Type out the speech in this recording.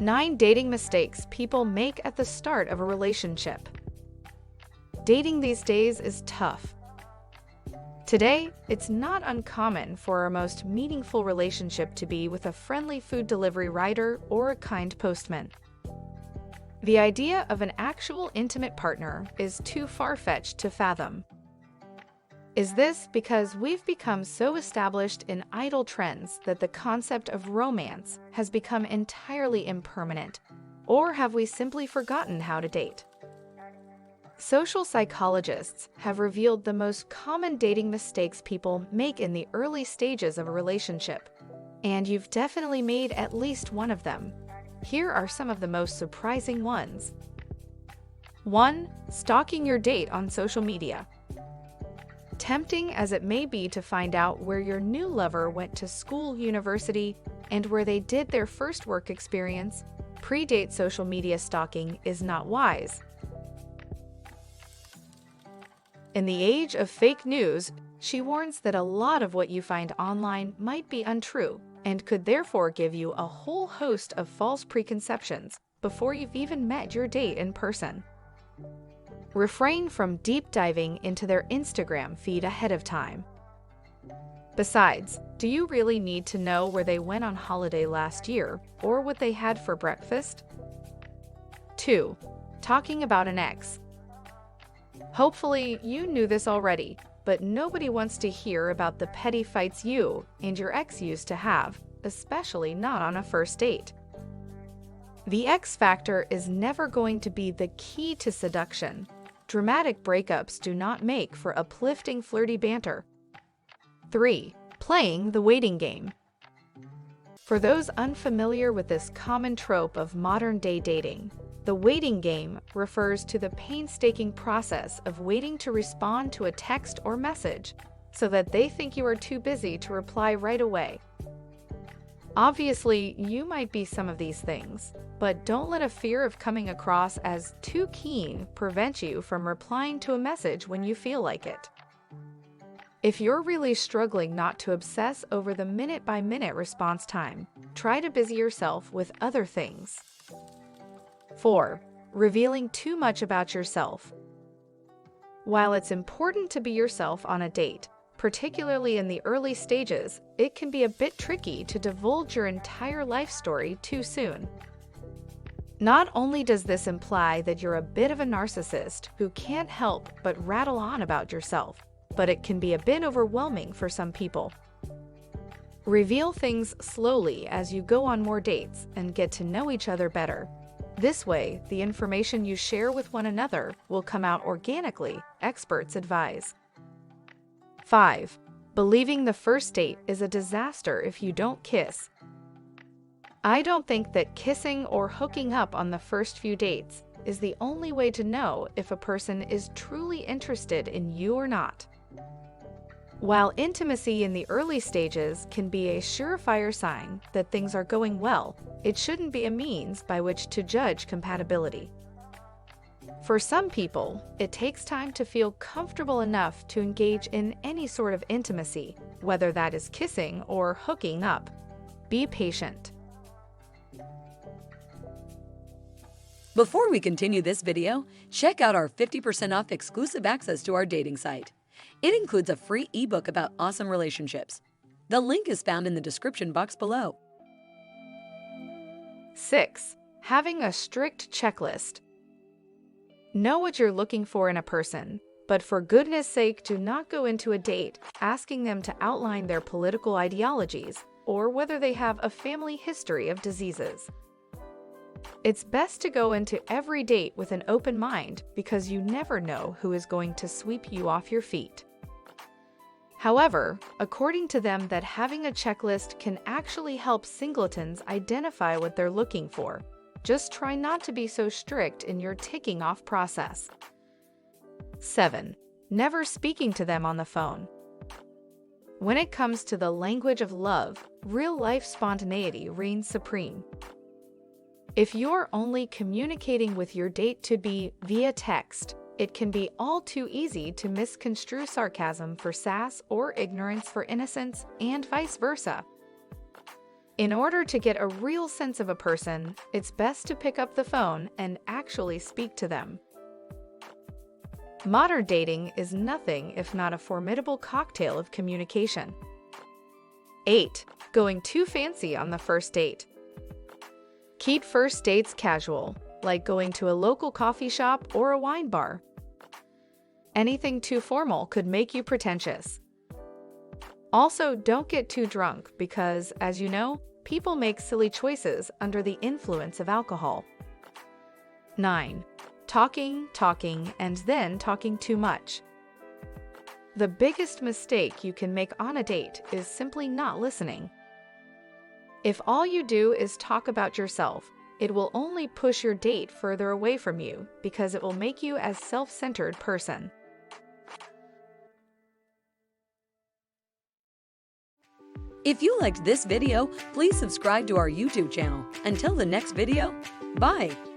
9 dating mistakes people make at the start of a relationship. Dating these days is tough. Today, it's not uncommon for our most meaningful relationship to be with a friendly food delivery rider or a kind postman. The idea of an actual intimate partner is too far-fetched to fathom. Is this because we've become so established in idle trends that the concept of romance has become entirely impermanent, or have we simply forgotten how to date? Social psychologists have revealed the most common dating mistakes people make in the early stages of a relationship, and you've definitely made at least one of them. Here are some of the most surprising ones. 1. Stalking your date on social media. Tempting as it may be to find out where your new lover went to school, university, and where they did their first work experience, pre-date social media stalking is not wise. In the age of fake news, she warns that a lot of what you find online might be untrue and could therefore give you a whole host of false preconceptions before you've even met your date in person. Refrain from deep diving into their Instagram feed ahead of time. Besides, do you really need to know where they went on holiday last year or what they had for breakfast? 2. Talking about an ex. Hopefully, you knew this already, but nobody wants to hear about the petty fights you and your ex used to have, especially not on a first date. The X factor is never going to be the key to seduction. Dramatic breakups do not make for uplifting flirty banter. 3. Playing the waiting game. For those unfamiliar with this common trope of modern-day dating, the waiting game refers to the painstaking process of waiting to respond to a text or message so that they think you are too busy to reply right away. Obviously, you might be some of these things, but don't let a fear of coming across as too keen prevent you from replying to a message when you feel like it. If you're really struggling not to obsess over the minute-by-minute response time, try to busy yourself with other things. 4. Revealing too much about yourself. While it's important to be yourself on a date, particularly in the early stages, it can be a bit tricky to divulge your entire life story too soon. Not only does this imply that you're a bit of a narcissist who can't help but rattle on about yourself, but it can be a bit overwhelming for some people. Reveal things slowly as you go on more dates and get to know each other better. This way, the information you share with one another will come out organically, experts advise. 5. Believing the first date is a disaster if you don't kiss. I don't think that kissing or hooking up on the first few dates is the only way to know if a person is truly interested in you or not. While intimacy in the early stages can be a surefire sign that things are going well, it shouldn't be a means by which to judge compatibility. For some people, it takes time to feel comfortable enough to engage in any sort of intimacy, whether that is kissing or hooking up. Be patient. Before we continue this video, check out our 50% off exclusive access to our dating site. It includes a free ebook about awesome relationships. The link is found in the description box below. 6. Having a strict checklist. Know what you're looking for in a person, but for goodness sake, do not go into a date asking them to outline their political ideologies or whether they have a family history of diseases. It's best to go into every date with an open mind because you never know who is going to sweep you off your feet. However, according to them, that having a checklist can actually help singletons identify what they're looking for. Just try not to be so strict in your ticking off process. 7. Never speaking to them on the phone. When it comes to the language of love, real-life spontaneity reigns supreme. If you're only communicating with your date to be via text, it can be all too easy to misconstrue sarcasm for sass or ignorance for innocence, and vice versa. In order to get a real sense of a person, it's best to pick up the phone and actually speak to them. Modern dating is nothing if not a formidable cocktail of communication. 8. Going too fancy on the first date. Keep first dates casual, like going to a local coffee shop or a wine bar. Anything too formal could make you pretentious. Also, don't get too drunk because, as you know, people make silly choices under the influence of alcohol. 9. Talking, and then talking too much. The biggest mistake you can make on a date is simply not listening. If all you do is talk about yourself, it will only push your date further away from you because it will make you a self-centered person. If you liked this video, please subscribe to our YouTube channel. Until the next video, bye!